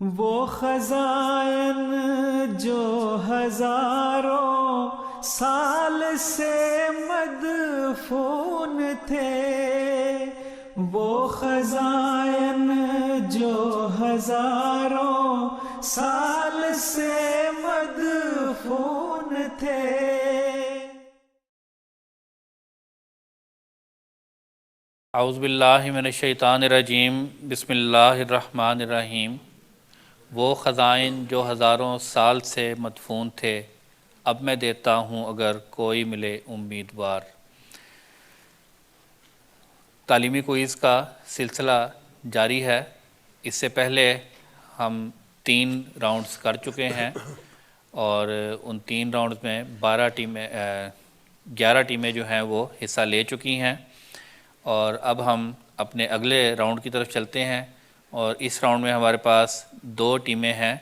وہ خزائن جو ہزاروں سال سے مدفون تھے، وہ خزائن جو ہزاروں سال سے مدفون تھے۔ اعوذ باللہ من الشیطان الرجیم، بسم اللہ الرحمن الرحیم۔ وہ خزائن جو ہزاروں سال سے مدفون تھے، اب میں دیتا ہوں اگر کوئی ملے امیدوار۔ تعلیمی کوئز کا سلسلہ جاری ہے۔ اس سے پہلے ہم 3 راؤنڈز کر چکے ہیں اور ان 3 راؤنڈز میں 11 ٹیمیں جو ہیں وہ حصہ لے چکی ہیں، اور اب ہم اپنے اگلے راؤنڈ کی طرف چلتے ہیں۔ اور اس راؤنڈ میں ہمارے پاس 2 ٹیمیں ہیں۔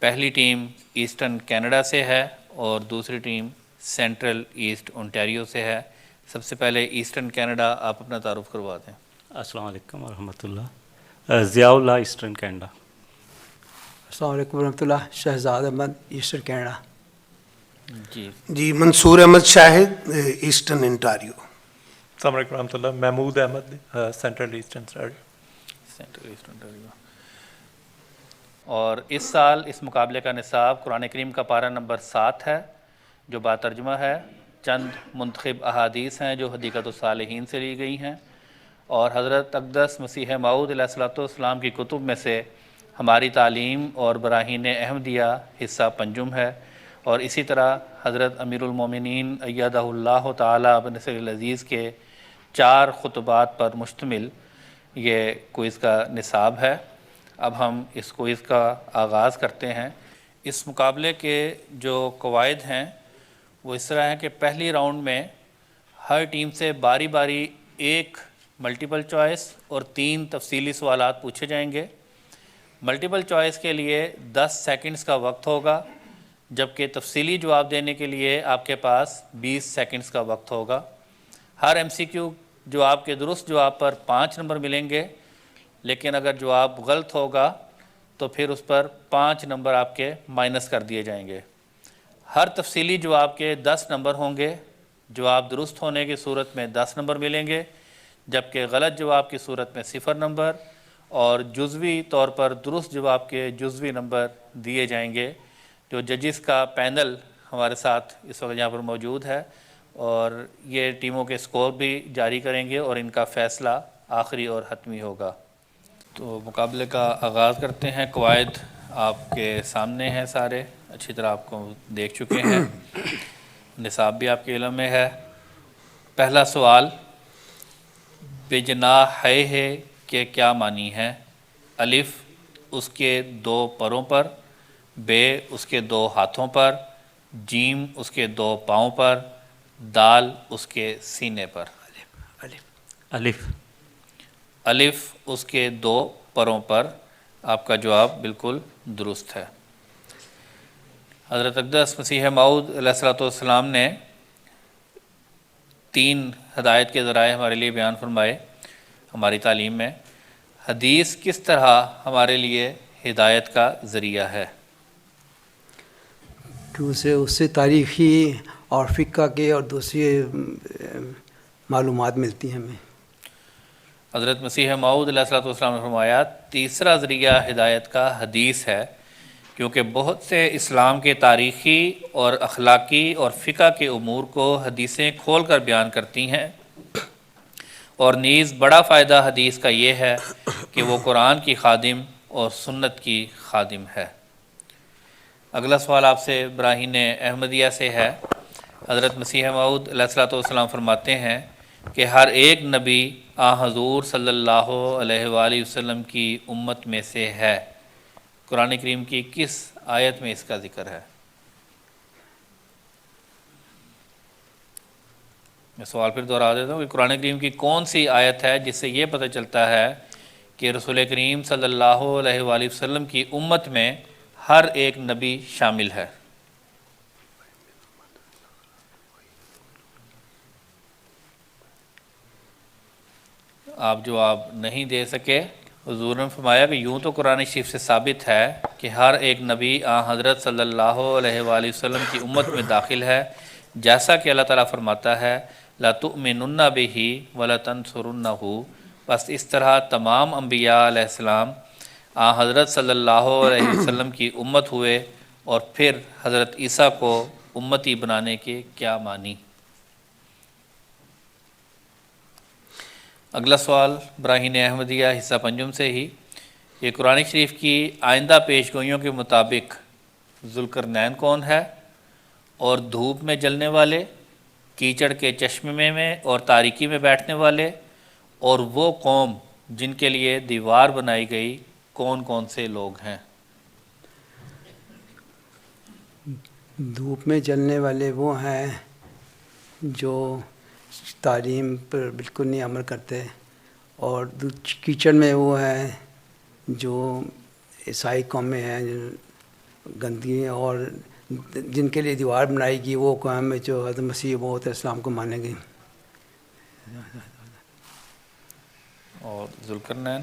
پہلی ٹیم ایسٹرن کینیڈا سے ہے اور دوسری ٹیم سینٹرل ایسٹ اونٹیریو سے ہے۔ سب سے پہلے ایسٹرن کینیڈا، آپ اپنا تعارف کروا دیں۔ السلام علیکم ورحمۃ اللہ۔ Zia Ullah, Eastern Canada. السلام علیکم ورحمۃ اللہ۔ Shahzad Ahmad, Eastern Canada. جی منصور احمد شاہد، ایسٹرن انٹاریو۔ السلام علیکم ورحمۃ اللہ۔ Mahmood Ahmad, Central Eastern Ontario. اور اس سال اس مقابلے کا نصاب قرآن کریم کا پارہ نمبر 7 ہے، جو با ترجمہ ہے۔ چند منتخب احادیث ہیں جو حدیقۃ الصالحین سے لی گئی ہیں، اور حضرت اقدس مسیح موعود علیہ الصلوۃ والسلام کی کتب میں سے ہماری تعلیم اور براہین احمدیہ حصہ پنجم ہے، اور اسی طرح حضرت امیر المومنین ایدہ اللہ تعالی بنصر العزیز کے 4 خطبات پر مشتمل یہ کوئز کا نصاب ہے۔ اب ہم اس کوئز کا آغاز کرتے ہیں۔ اس مقابلے کے جو قواعد ہیں وہ اس طرح ہیں کہ پہلی راؤنڈ میں ہر ٹیم سے باری باری 1 ملٹیپل چوائس اور 3 تفصیلی سوالات پوچھے جائیں گے۔ ملٹیپل چوائس کے لیے 10 سیکنڈز کا وقت ہوگا، جبکہ تفصیلی جواب دینے کے لیے آپ کے پاس 20 سیکنڈز کا وقت ہوگا۔ ہر ایم سی کیو جواب کے درست جواب پر 5 نمبر ملیں گے، لیکن اگر جواب غلط ہوگا تو پھر اس پر 5 نمبر آپ کے مائنس کر دیے جائیں گے۔ ہر تفصیلی جواب کے 10 نمبر ہوں گے۔ جواب درست ہونے کی صورت میں 10 نمبر ملیں گے، جبکہ غلط جواب کی صورت میں 0 نمبر، اور جزوی طور پر درست جواب کے جزوی نمبر دیے جائیں گے۔ جو ججز کا پینل ہمارے ساتھ اس وقت یہاں پر موجود ہے، اور یہ ٹیموں کے سکور بھی جاری کریں گے اور ان کا فیصلہ آخری اور حتمی ہوگا۔ تو مقابلے کا آغاز کرتے ہیں۔ قواعد آپ کے سامنے ہیں، سارے اچھی طرح آپ کو دیکھ چکے ہیں، نصاب بھی آپ کے علم میں ہے۔ پہلا سوال، بجناحیہ ہے کہ کیا معنی ہے؟ الف، اس کے 2 پروں پر، بے، اس کے 2 ہاتھوں پر، جیم، اس کے 2 پاؤں پر، دال، اس کے سینے پر۔ الف۔ الف، اس کے 2 پروں پر۔ آپ کا جواب بالکل درست ہے۔ حضرت اقدس مسیح موعود علیہ الصلوۃ والسلام نے 3 ہدایت کے ذرائع ہمارے لیے بیان فرمائے ہماری تعلیم میں۔ حدیث کس طرح ہمارے لیے ہدایت کا ذریعہ ہے؟ کہ اس سے تاریخی اور فقہ کے اور دوسری معلومات ملتی ہیں ہمیں۔ حضرت مسیح موعود علیہ الصلوۃ والسلام نے فرمایا، تیسرا ذریعہ ہدایت کا حدیث ہے، کیونکہ بہت سے اسلام کے تاریخی اور اخلاقی اور فقہ کے امور کو حدیثیں کھول کر بیان کرتی ہیں، اور نیز بڑا فائدہ حدیث کا یہ ہے کہ وہ قرآن کی خادم اور سنت کی خادم ہے۔ اگلا سوال آپ سے براہین احمدیہ سے ہے۔ حضرت مسیح موعود علیہ الصلوۃ والسلام فرماتے ہیں کہ ہر ایک نبی حضور صلی اللہ علیہ وآلہ وسلم کی امت میں سے ہے۔ قرآن کریم کی کس آیت میں اس کا ذکر ہے؟ میں سوال پھر دوہرا دیتا ہوں کہ قرآن کریم کی کون سی آیت ہے جس سے یہ پتہ چلتا ہے کہ رسول کریم صلی اللہ علیہ وآلہ وسلم کی امت میں ہر ایک نبی شامل ہے؟ آپ جواب نہیں دے سکے حضور نے فرمایا کہ یوں تو قرآن شریف سے ثابت ہے کہ ہر ایک نبی حضرت صلی اللہ علیہ وآلہ وسلم کی امت میں داخل ہے، جیسا کہ اللہ تعالیٰ فرماتا ہے لَتُؤْمِنُنَّ بِهِ وَلَتَنْصُرُنَّهُ۔ بس اس طرح تمام انبیاء علیہ السلام حضرت صلی اللہ علیہ وسلم کی امت ہوئے، اور پھر حضرت عیسیٰ کو امتی بنانے کے کیا معنی؟ اگلا سوال براہین احمدیہ حصہ پنجم سے ہی، یہ قرآن شریف کی آئندہ پیش گوئیوں کے مطابق ذوالقرنین کون ہے؟ اور دھوپ میں جلنے والے، کیچڑ کے چشمے میں اور تاریکی میں بیٹھنے والے، اور وہ قوم جن کے لیے دیوار بنائی گئی کون کون سے لوگ ہیں؟ دھوپ میں جلنے والے وہ ہیں جو تعلیم پر بالکل نہیں عمل کرتے، اور کیچڑ میں وہ ہیں جو عیسائی قومیں ہیں گندی ہیں، اور جن کے لیے دیوار بنائی گئی وہ قوم ہے جو حضرت مسیح موعود علیہ السلام کو مانیں گے۔ اور ذوالقرنین؟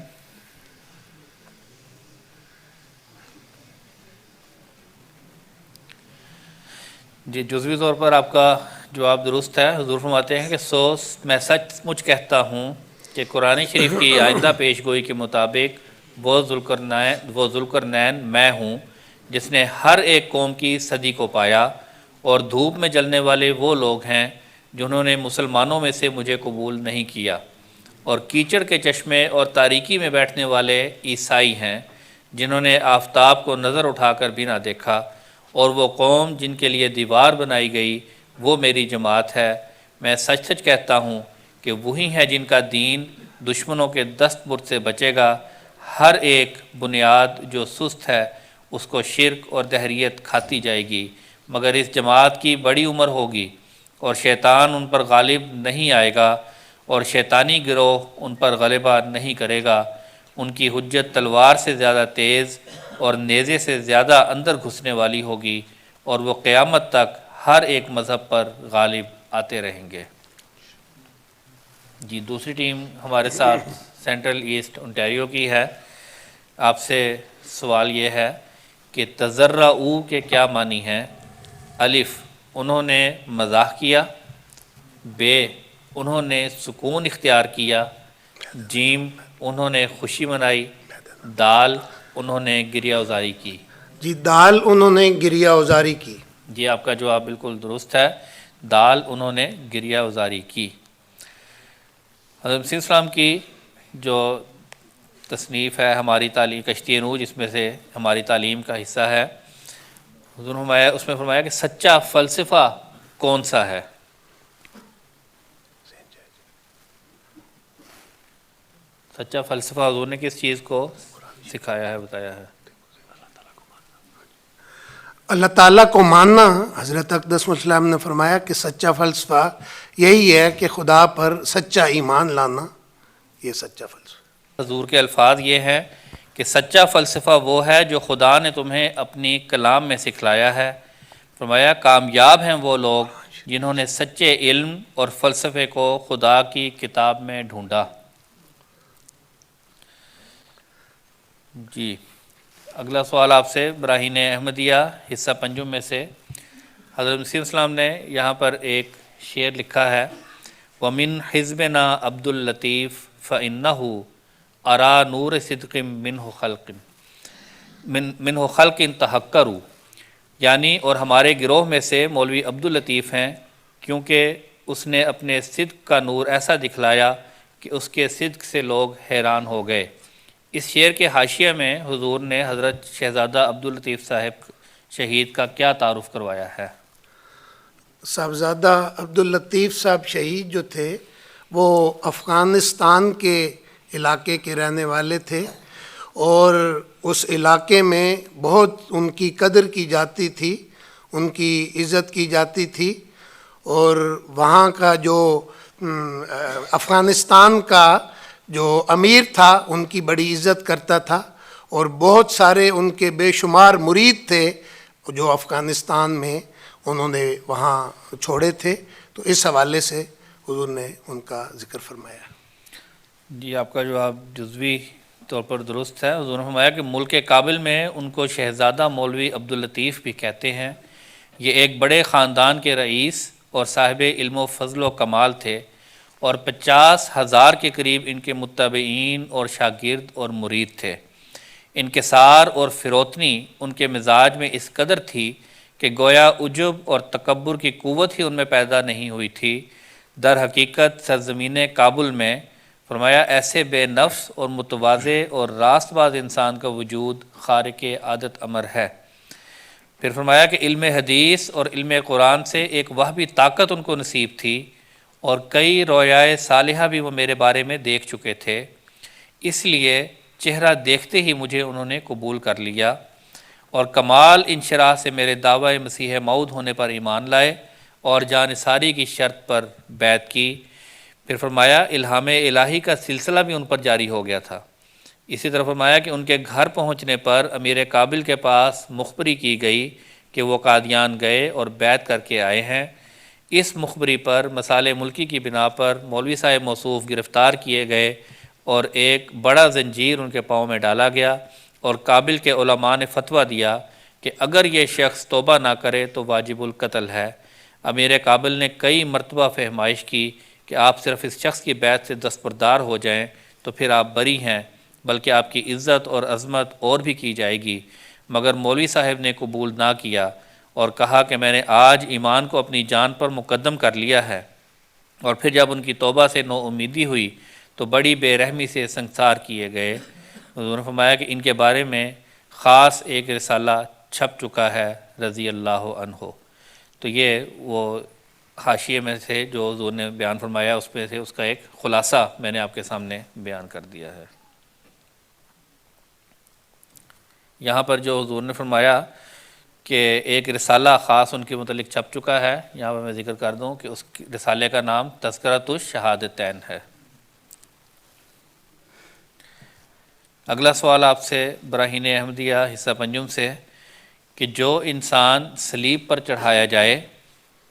جی جزوی طور پر آپ کا جواب درست ہے۔ حضور فرماتے ہیں کہ میں سچ مچ کہتا ہوں کہ قرآن شریف کی آئندہ پیش گوئی کے مطابق وہ ذوالقرنین میں ہوں جس نے ہر ایک قوم کی صدی کو پایا، اور دھوپ میں جلنے والے وہ لوگ ہیں جنہوں نے مسلمانوں میں سے مجھے قبول نہیں کیا، اور کیچڑ کے چشمے اور تاریکی میں بیٹھنے والے عیسائی ہیں جنہوں نے آفتاب کو نظر اٹھا کر بھی نہ دیکھا، اور وہ قوم جن کے لیے دیوار بنائی گئی وہ میری جماعت ہے۔ میں سچ سچ کہتا ہوں کہ وہی ہے جن کا دین دشمنوں کے دست برد سے بچے گا۔ ہر ایک بنیاد جو سست ہے اس کو شرک اور دہریت کھاتی جائے گی، مگر اس جماعت کی بڑی عمر ہوگی، اور شیطان ان پر غالب نہیں آئے گا، اور شیطانی گروہ ان پر غلبہ نہیں کرے گا۔ ان کی حجت تلوار سے زیادہ تیز اور نیزے سے زیادہ اندر گھسنے والی ہوگی، اور وہ قیامت تک ہر ایک مذہب پر غالب آتے رہیں گے۔ جی دوسری ٹیم ہمارے ساتھ سینٹرل ایسٹ انٹیریو کی ہے۔ آپ سے سوال یہ ہے کہ تضرعوا کے کیا معنی ہیں؟ الف، انہوں نے مزاح کیا، ب، انہوں نے سکون اختیار کیا، جیم، انہوں نے خوشی منائی، دال، انہوں نے گریہ ازاری کی۔ جی دال انہوں نے گریہ ازاری کی۔ جی آپ کا جواب بالکل درست ہے، دال انہوں نے گریہ ازاری کی۔ حضرت مسیح السلام کی جو تصنیف ہے ہماری تعلیم کشتی نوح، جس میں سے ہماری تعلیم کا حصہ ہے، حضور نے اس میں فرمایا کہ سچا فلسفہ کون سا ہے؟ سچا فلسفہ حضور نے کس چیز کو سکھایا ہے، بتایا ہے؟ اللہ تعالیٰ کو ماننا۔ حضرت اقدس مسیح السلام نے فرمایا کہ سچا فلسفہ یہی ہے کہ خدا پر سچا ایمان لانا، یہ سچا فلسفہ۔ حضور کے الفاظ یہ ہیں کہ سچا فلسفہ وہ ہے جو خدا نے تمہیں اپنی کلام میں سکھلایا ہے۔ فرمایا کامیاب ہیں وہ لوگ جنہوں نے سچے علم اور فلسفے کو خدا کی کتاب میں ڈھونڈا۔ جی اگلا سوال آپ سے براہین احمدیہ حصہ پنجم میں سے۔ حضرت مسیح السلام نے یہاں پر ایک شعر لکھا ہے، وَمِنْ حِزْبِنَا عَبْدُ اللطیف فَإِنَّهُ أَرَى نُورَ صِدْقٍ مِنْهُ خَلْقٍ تَحَقَّرُوا، یعنی اور ہمارے گروہ میں سے مولوی عبد اللطیف ہیں، کیونکہ اس نے اپنے صدق کا نور ایسا دکھلایا کہ اس کے صدق سے لوگ حیران ہو گئے۔ اس شعر کے حاشیے میں حضور نے حضرت شہزادہ عبد اللطیف صاحب شہید کا کیا تعارف کروایا ہے؟ صاحبزادہ عبد اللطیف صاحب شہید جو تھے وہ افغانستان کے علاقے کے رہنے والے تھے، اور اس علاقے میں بہت ان کی قدر کی جاتی تھی، ان کی عزت کی جاتی تھی، اور وہاں کا جو افغانستان کا جو امیر تھا ان کی بڑی عزت کرتا تھا، اور بہت سارے ان کے بے شمار مرید تھے جو افغانستان میں انہوں نے وہاں چھوڑے تھے، تو اس حوالے سے حضور نے ان کا ذکر فرمایا۔ جی آپ کا جواب جزوی طور پر درست ہے۔ حضور نے فرمایا کہ ملک کابل میں ان کو شہزادہ مولوی عبداللطیف بھی کہتے ہیں۔ یہ ایک بڑے خاندان کے رئیس اور صاحب علم و فضل و کمال تھے، اور 50,000 کے قریب ان کے متبعین اور شاگرد اور مرید تھے۔ انکسار اور فروتنی ان کے مزاج میں اس قدر تھی کہ گویا عجب اور تکبر کی قوت ہی ان میں پیدا نہیں ہوئی تھی۔ در حقیقت سرزمین کابل میں فرمایا ایسے بے نفس اور متواضع اور راست باز انسان کا وجود خارق عادت امر ہے۔ پھر فرمایا کہ علم حدیث اور علم قرآن سے ایک وہبی طاقت ان کو نصیب تھی، اور کئی رویائے صالحہ بھی وہ میرے بارے میں دیکھ چکے تھے، اس لیے چہرہ دیکھتے ہی مجھے انہوں نے قبول کر لیا، اور کمال انشراح سے میرے دعوی مسیح موعود ہونے پر ایمان لائے اور جانثاری کی شرط پر بیعت کی۔ پھر فرمایا الہام الہی کا سلسلہ بھی ان پر جاری ہو گیا تھا۔ اسی طرح فرمایا کہ ان کے گھر پہنچنے پر امیر کابل کے پاس مخبری کی گئی کہ وہ قادیان گئے اور بیعت کر کے آئے ہیں۔ اس مخبری پر مصالح ملکی کی بنا پر مولوی صاحب موصوف گرفتار کیے گئے، اور ایک بڑا زنجیر ان کے پاؤں میں ڈالا گیا، اور کابل کے علماء نے فتویٰ دیا کہ اگر یہ شخص توبہ نہ کرے تو واجب القتل ہے۔ امیر کابل نے کئی مرتبہ فہمائش کی کہ آپ صرف اس شخص کی بیعت سے دستبردار ہو جائیں تو پھر آپ بری ہیں، بلکہ آپ کی عزت اور عظمت اور بھی کی جائے گی، مگر مولوی صاحب نے قبول نہ کیا اور کہا کہ میں نے آج ایمان کو اپنی جان پر مقدم کر لیا ہے۔ اور پھر جب ان کی توبہ سے نو امیدی ہوئی تو بڑی بے رحمی سے سنسار کیے گئے۔ حضور نے فرمایا کہ ان کے بارے میں خاص ایک رسالہ چھپ چکا ہے رضی اللہ عنہ۔ تو یہ وہ حاشیے میں سے جو حضور نے بیان فرمایا، اس میں سے اس کا ایک خلاصہ میں نے آپ کے سامنے بیان کر دیا ہے۔ یہاں پر جو حضور نے فرمایا کہ ایک رسالہ خاص ان کے متعلق چھپ چکا ہے، یہاں پر میں ذکر کر دوں کہ اس رسالے کا نام تذکرۃ الشہادتین ہے۔ اگلا سوال آپ سے براہین احمدیہ حصہ پنجم سے کہ جو انسان صلیب پر چڑھایا جائے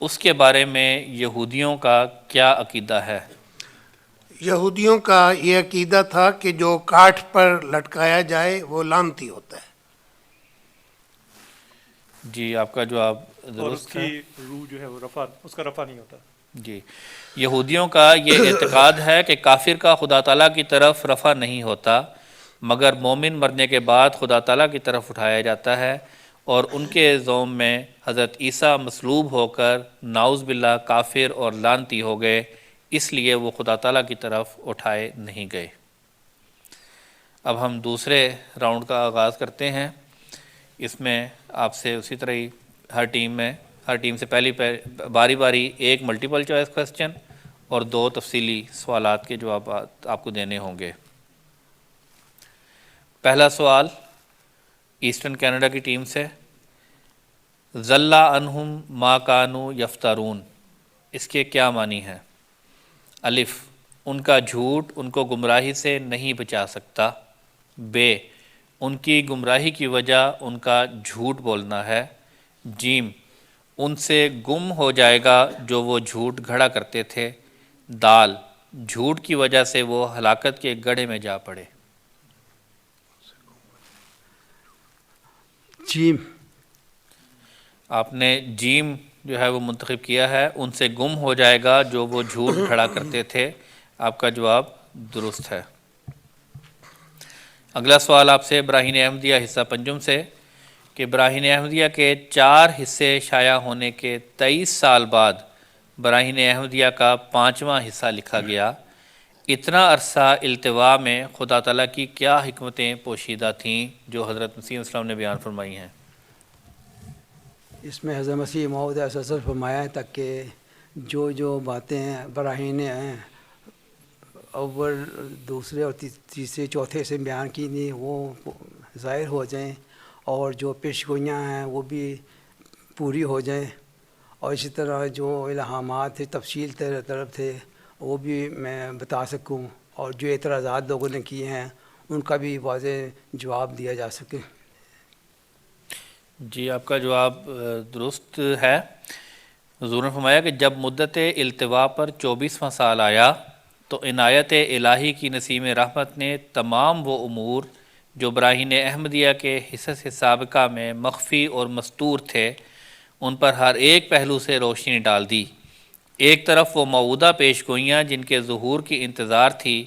اس کے بارے میں یہودیوں کا کیا عقیدہ ہے؟ یہودیوں کا یہ عقیدہ تھا کہ جو کاٹھ پر لٹکایا جائے وہ لعنتی ہوتا ہے۔ جی آپ کا جواب اور اس درست ہے۔ کی روح جو ہے وہ اس کا رفع نہیں ہوتا۔ جی یہودیوں کا یہ اعتقاد ہے کہ کافر کا خدا تعالیٰ کی طرف رفع نہیں ہوتا، مگر مومن مرنے کے بعد خدا تعالیٰ کی طرف اٹھایا جاتا ہے، اور ان کے زوم میں حضرت عیسیٰ مصلوب ہو کر نعوذ باللہ کافر اور لعنتی ہو گئے، اس لیے وہ خدا تعالیٰ کی طرف اٹھائے نہیں گئے۔ اب ہم دوسرے راؤنڈ کا آغاز کرتے ہیں۔ اس میں آپ سے اسی طرح ہی ہر ٹیم سے پہلی باری باری ایک ملٹیپل چوائس کویسچن اور 2 تفصیلی سوالات کے جوابات آپ کو دینے ہوں گے۔ پہلا سوال ایسٹرن کینیڈا کی ٹیم سے، ضل عنہم ما کانوا یفترون، اس کے کیا معنی ہے؟ الف، ان کا جھوٹ ان کو گمراہی سے نہیں بچا سکتا۔ ب، ان کی گمراہی کی وجہ ان کا جھوٹ بولنا ہے۔ جیم، ان سے گم ہو جائے گا جو وہ جھوٹ گھڑا کرتے تھے۔ دال، جھوٹ کی وجہ سے وہ ہلاکت کے گڑھے میں جا پڑے۔ جیم، آپ نے جیم جو ہے وہ منتخب کیا ہے، ان سے گم ہو جائے گا جو وہ جھوٹ کھڑا کرتے تھے۔ آپ کا جواب درست ہے۔ اگلا سوال آپ سے براہین احمدیہ حصہ پنجم سے کہ براہین احمدیہ کے 4 حصے شائع ہونے کے 23 سال بعد براہین احمدیہ کا 5واں حصہ لکھا گیا۔ اتنا عرصہ التوا میں خدا تعالیٰ کی کیا حکمتیں پوشیدہ تھیں جو حضرت مسیح علیہ السلام نے بیان فرمائی ہیں؟ اس میں حضرت مسیح موعود علیہ السلام فرمایا ہے تک کہ جو باتیں براہین ہیں اول دوسرے اور تیسرے چوتھے سے بیان کی نہیں وہ ظاہر ہو جائیں، اور جو پیشگوئیاں ہیں وہ بھی پوری ہو جائیں، اور اسی طرح جو الہامات تھے تفصیل طرف تھے وہ بھی میں بتا سکوں، اور جو اعتراضات لوگوں نے کیے ہیں ان کا بھی واضح جواب دیا جا سکے۔ جی آپ کا جواب درست ہے۔ حضور نے فرمایا کہ جب مدت التوا پر 24واں سال آیا تو عنایت الہی کی نسیم رحمت نے تمام وہ امور جو براہین احمدیہ کے حصص سابقہ میں مخفی اور مستور تھے ان پر ہر ایک پہلو سے روشنی ڈال دی۔ ایک طرف وہ موعودہ پیش گوئیاں جن کے ظہور کی انتظار تھی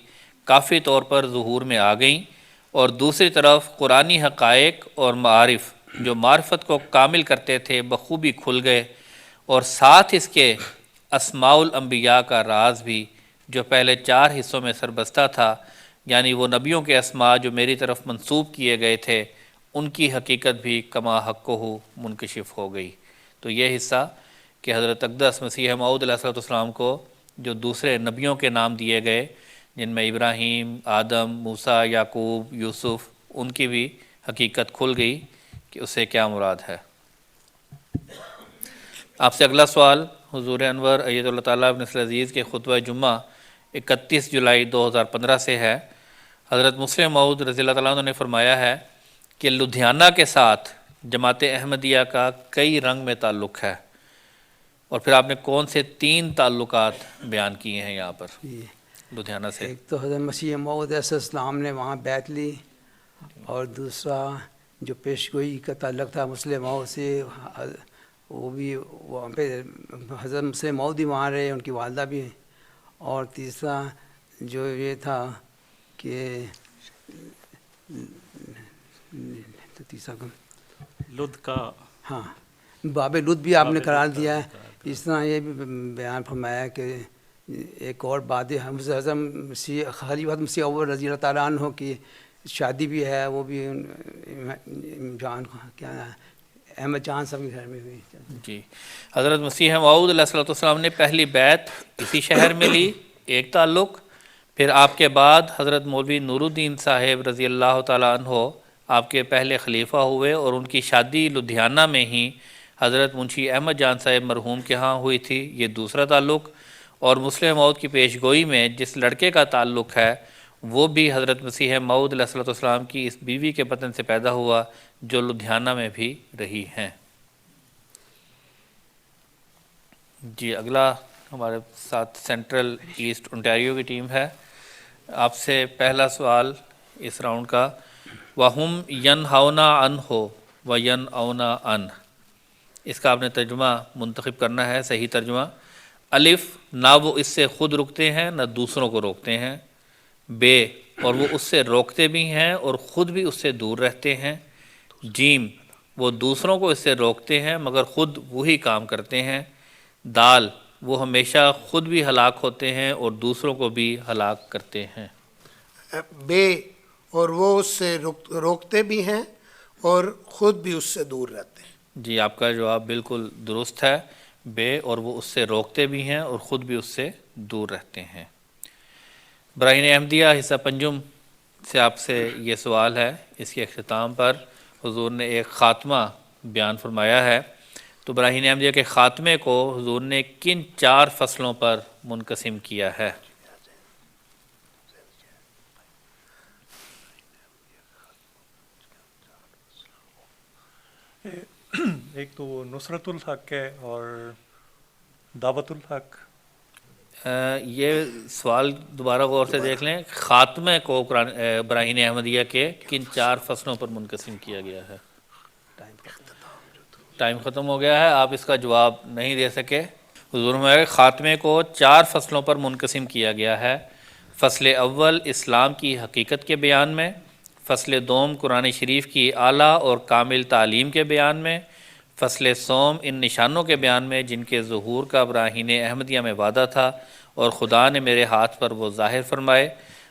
کافی طور پر ظہور میں آ گئیں، اور دوسری طرف قرآنی حقائق اور معارف جو معرفت کو کامل کرتے تھے بخوبی کھل گئے، اور ساتھ اس کے اسماء الانبیاء کا راز بھی جو پہلے 4 حصوں میں سربستہ تھا، یعنی وہ نبیوں کے اسماء جو میری طرف منسوب کیے گئے تھے، ان کی حقیقت بھی کما حقہ منکشف ہو گئی۔ تو یہ حصہ کہ حضرت اقدس مسیح موعود علیہ السلام کو جو دوسرے نبیوں کے نام دیے گئے جن میں ابراہیم، آدم، موسیٰ، یعقوب، یوسف، ان کی بھی حقیقت کھل گئی کہ اسے کیا مراد ہے۔ آپ سے اگلا سوال حضور انور ایت اللہ تعالیٰ ابن العزیز کے خطبہ جمعہ 31 جولائی 2015 سے ہے۔ حضرت مسلم موعود رضی اللہ تعالیٰ عنہ نے فرمایا ہے کہ لدھیانہ کے ساتھ جماعت احمدیہ کا کئی رنگ میں تعلق ہے، اور پھر آپ نے کون سے 3 تعلقات بیان کیے ہیں یہاں پر لدھیانہ سے؟ ایک تو حضرت مسیح موعود علیہ السلام نے وہاں بیعت لی، اور دوسرا جو پیشگوئی کا تعلق تھا مسلم موعود سے، وہ بھی وہاں پہ حضرت مسلم موعود ہی وہاں رہے، ان کی والدہ بھی، اور تیسرا جو یہ تھا کہ تیسرا لدھ کا ہاں باب لدھ بھی آپ نے قرار دیا ہے۔ اس طرح یہ بھی بیان فرمایا کہ ایک اور بات حضرت مسیح خلیفۃ مسیح اول رضی اللہ تعالیٰ عنہ کی شادی بھی ہے، وہ بھی جان کیا احمد جان صاحب کے گھر میں ہوئی۔ جی، حضرت مسیح موعود علیہ السلام نے پہلی بیعت اسی شہر میں لی، ایک تعلق، پھر آپ کے بعد حضرت مولوی نور الدین صاحب رضی اللہ تعالیٰ عنہ آپ کے پہلے خلیفہ ہوئے، اور ان کی شادی لدھیانہ میں ہی حضرت منشی احمد جان صاحب مرحوم کے ہاں ہوئی تھی، یہ دوسرا تعلق، اور مسلم موعود کی پیش گوئی میں جس لڑکے کا تعلق ہے وہ بھی حضرت مسیح موعود علیہ السلام کی اس بیوی کے بطن سے پیدا ہوا جو لدھیانہ میں بھی رہی ہیں۔ جی، اگلا ہمارے ساتھ سینٹرل ایسٹ انٹیریو کی ٹیم ہے۔ آپ سے پہلا سوال اس راؤنڈ کا، وَهُمْ يَنْهَوْنَ عَنْهُ وَيَنْأَوْنَ عَنْهُ، اس کا آپ نے ترجمہ منتخب کرنا ہے، صحیح ترجمہ۔ الف، نہ وہ اس سے خود رکتے ہیں نہ دوسروں کو روکتے ہیں۔ بے، اور وہ اس سے روکتے بھی ہیں اور خود بھی اس سے دور رہتے ہیں۔ جیم، وہ دوسروں کو اس سے روکتے ہیں مگر خود وہی کام کرتے ہیں۔ دال، وہ ہمیشہ خود بھی ہلاک ہوتے ہیں اور دوسروں کو بھی ہلاک کرتے ہیں۔ بے، اور وہ اس سے روکتے بھی ہیں اور خود بھی اس سے دور رہتے ہیں۔ جی، آپ کا جواب بالکل درست ہے، بے، اور وہ اس سے روکتے بھی ہیں اور خود بھی اس سے دور رہتے ہیں۔ براہین احمدیہ حصہ پنجم سے آپ سے یہ سوال ہے، اس کے اختتام پر حضور نے ایک خاتمہ بیان فرمایا ہے، تو براہین احمدیہ کے خاتمے کو حضور نے کن 4 فصلوں پر منقسم کیا ہے؟ ایک تو نصرت الحق ہے اور دعوت الحق۔ یہ سوال دوبارہ غور سے دیکھ لیں، خاتمے کو براہین احمدیہ کے کن 4 فصلوں پر منقسم کیا گیا ہے؟ ٹائم ختم ہو گیا ہے، آپ اس کا جواب نہیں دے سکے۔ حضور ہمارے خاتمے کو 4 فصلوں پر منقسم کیا گیا ہے۔ فصل اول اسلام کی حقیقت کے بیان میں، فصل دوم قرآن شریف کی اعلیٰ اور کامل تعلیم کے بیان میں، فصل سوم ان نشانوں کے بیان میں جن کے ظہور کا براہین احمدیہ میں وعدہ تھا اور خدا نے میرے ہاتھ پر وہ ظاہر فرمائے،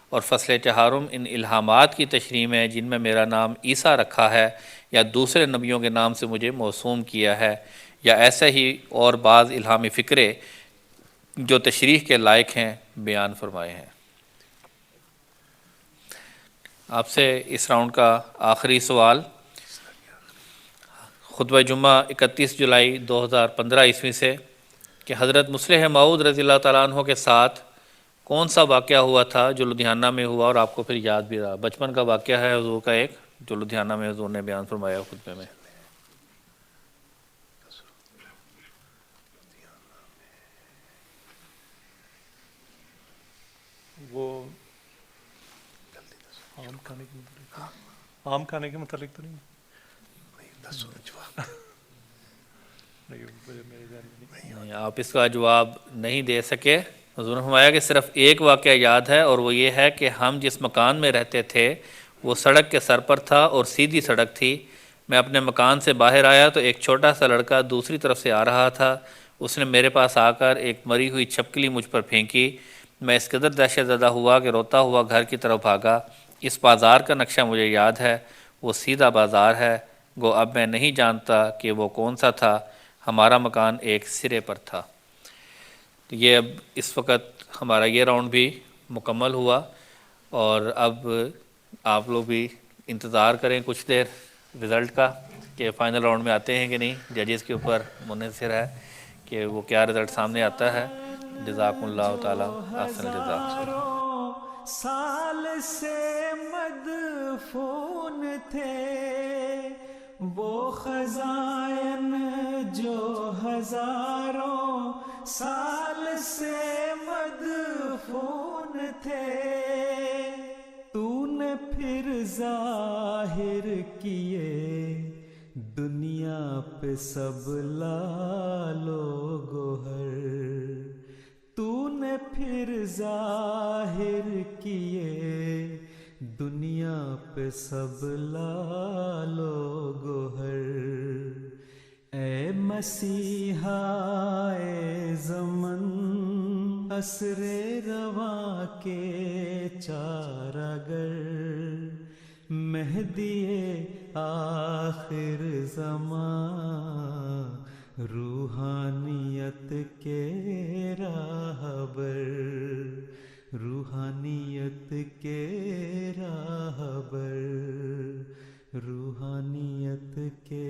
اور فصل چہارم ان الہامات کی تشریح میں جن میں میرا نام عیسیٰ رکھا ہے یا دوسرے نبیوں کے نام سے مجھے موسوم کیا ہے، یا ایسے ہی اور بعض الہامی فکرے جو تشریح کے لائق ہیں بیان فرمائے ہیں۔ آپ سے اس راؤنڈ کا آخری سوال، خطبہ جمعہ 31 جولائی 2015 عیسوی سے، کہ حضرت مسلح موعود رضی اللہ تعالیٰ عنہ کے ساتھ کون سا واقعہ ہوا تھا جو لدھیانہ میں ہوا اور آپ کو پھر یاد بھی رہا؟ بچپن کا واقعہ ہے حضور کا ایک، جو لدھیانہ میں حضور نے بیان فرمایا خطبے میں۔ وہ عام کھانے کے متعلق عام کھانے کے متعلق تو نہیں نہیں میرے ذہن میں نہیں، آپ اس کا جواب نہیں دے سکے. حضور نے فرمایا کہ صرف ایک واقعہ یاد ہے، اور وہ یہ ہے کہ ہم جس مکان میں رہتے تھے وہ سڑک کے سر پر تھا اور سیدھی سڑک تھی. میں اپنے مکان سے باہر آیا تو ایک چھوٹا سا لڑکا دوسری طرف سے آ رہا تھا. اس نے میرے پاس آ کر ایک مری ہوئی چھپکلی مجھ پر پھینکی. میں اس قدر دہشت زدہ ہوا کہ روتا ہوا گھر کی طرف بھاگا. اس بازار کا نقشہ مجھے یاد ہے، وہ سیدھا بازار ہے. گو اب میں نہیں جانتا کہ وہ کون سا تھا. ہمارا مکان ایک سرے پر تھا. تو یہ اب اس وقت ہمارا یہ راؤنڈ بھی مکمل ہوا، اور اب آپ لوگ بھی انتظار کریں کچھ دیر رزلٹ کا کہ فائنل راؤنڈ میں آتے ہیں کہ نہیں. ججز کے اوپر منحصر ہے کہ وہ کیا رزلٹ سامنے آتا ہے. جزاکم اللہ تعالیٰ احسن الجزا. ہزاروں سال سے مدفون تھے وہ خزائن جو ہزاروں سال سے مدفون تھے. تو نے پھر ظاہر کیے دنیا پہ سب لال و گوہر. تو نے پھر ظاہر کیے دنیا پہ سب لال و گوہر. اے مسیحا اے زمن عصر رواں کے چارگر، مہدی آخر زمان روحانیت کے راہبر، روحانیت کے راہبر، روحانیت کے